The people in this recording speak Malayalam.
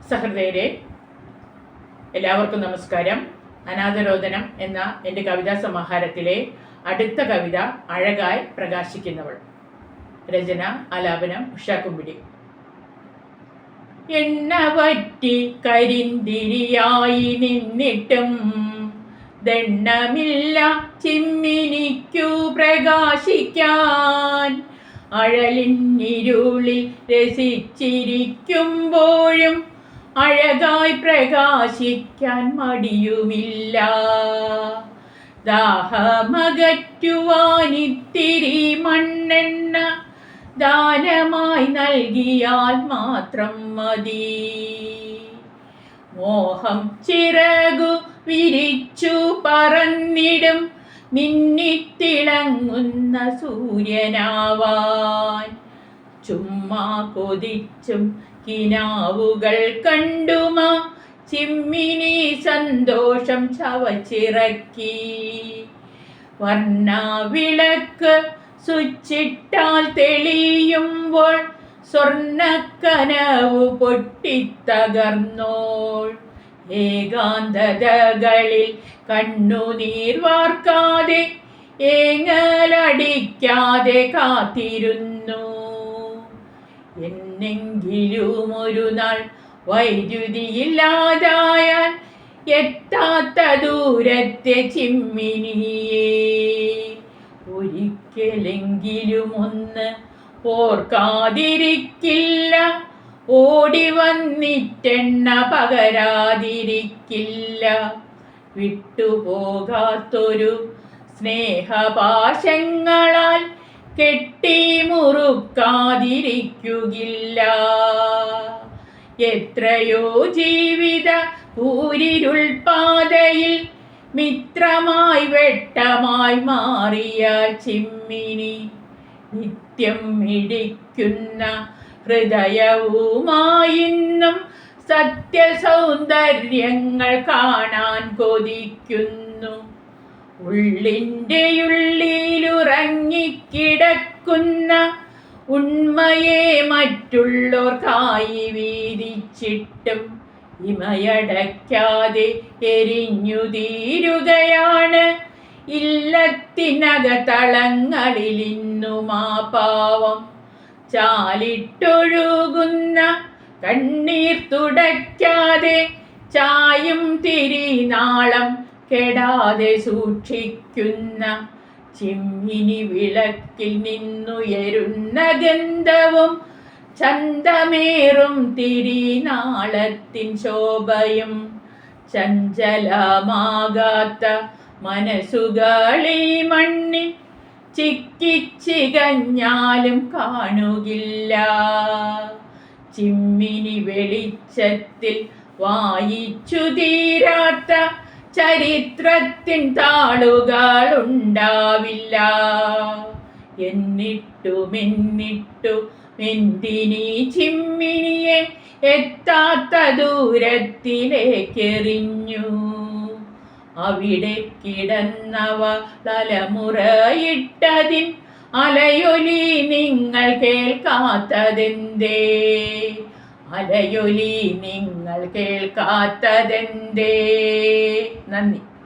സഹൃദയരെ, എല്ലാവർക്കും നമസ്കാരം. അനാഥരോദനം എന്ന എൻ്റെ കവിതാ സമാഹാരത്തിലെ അടുത്ത കവിത അഴകായി പ്രകാശിക്കുന്നവൾ. രചന, ആലാപനം ഉഷാക്കുമ്പിടി. എണ്ണ വറ്റി കരിന്തിരിയായി നിന്നിട്ടും ദണ്ണമില്ല ചിമ്മിനിക്കു പ്രകാശിക്കാൻ. അഴലിന്നിരുളിൽ രസിച്ചിരിക്കുമ്പോഴും അഴകായി പ്രകാശിക്കാൻ മടിയുമില്ല. ദാഹമകറ്റുവാനിത്തിരി മണ്ണെണ്ണ ദാനമായി നൽകിയാൽ മാത്രം മതി. മോഹം ചിറകു വിരിച്ചു പറന്നിടും മിന്നിത്തിളങ്ങുന്ന സൂര്യനാവാൻ. ചുമ്മാ കൊതിച്ചും കിനാവുകൾ കണ്ടുമാ ചിമ്മിനി സന്തോഷം ചവച്ചിറക്കി. വർണ്ണവിളക്ക് സ്വിച്ചിട്ടാൽ തെളിയുമ്പോൾ സ്വർണ്ണക്കനവു പൊട്ടിത്തകർന്നോൾ. ഏകാന്തതകളിൽ കണ്ണുനീർ വാർക്കാതെ ഏങ്ങലടിക്കാതെ കാത്തിരുന്നു. എന്നെങ്കിലും ഒരു നാൾ വൈദ്യുതിയില്ലാതായാൽ എത്താത്ത ദൂരത്തെ ചിമ്മിനിയെ ഒരിക്കലെങ്കിലും ഒന്ന് ഓർക്കാതിരിക്കില്ല. ഓടി വന്നിട്ടെണ്ണ പകരാതിരിക്കില്ല. വിട്ടുപോകാത്തൊരു സ്നേഹപാശങ്ങളാൽ കെട്ടി മുറുക്കാതിരിക്കുകില്ല. എത്രയോ ജീവിത ഊരിരുൾപാതയിൽ മിത്രമായി വെട്ടമായി മാറിയ ചിമ്മിനി നിത്യം മിടിക്കുന്ന ഹൃദയവുമായിന്നും സത്യസൗന്ദര്യങ്ങൾ കാണാൻ കൊതിക്കുന്നു. ഉള്ളിൻ്റെ ഉള്ളിലുറങ്ങിക്കിടക്കുന്ന ഉണ്മയെ മറ്റുള്ളവർക്കായി വീതിച്ചിട്ടും ഇമയടയ്ക്കാതെ എരിഞ്ഞു തീരുകയാണ് ഇല്ലത്തിനകത്തളങ്ങളിലിന്നുമാ പാവം. ചാലിട്ടൊഴുകുന്ന കണ്ണീർ തുടയ്ക്കാതെ ചായും തിരിനാളം കെടാതെ സൂക്ഷിക്കുന്ന ചിമ്മിനി വിളക്കിൽ നിന്നുയരുന്ന ഗന്ധവും ചന്തമേറും തിരിനാളത്തിൻ ശോഭയും ചഞ്ചലമാകാത്ത മനസ്സുകളീ മണ്ണിൽ ചിക്കിച്ചികഞ്ഞാലും കാണുകില്ല. ചിമ്മിനി വെളിച്ചത്തിൽ വായിച്ചു തീരാത്ത ചരിത്രത്തിൻ താളുകളുണ്ടാവില്ല. എന്നിട്ടുമെന്തിനീ ചിമ്മിനിയെ എത്താത്ത ദൂരത്തിലേക്കെറിഞ്ഞു. അവിടെ കിടന്നവ തലമുറയിട്ടതിൻ അലയൊലി നിങ്ങൾ കേൾക്കാത്തതെന്തേ? അലയൊലി നിങ്ങൾ കേൾക്കാത്തതെന്തേ? നന്ദി.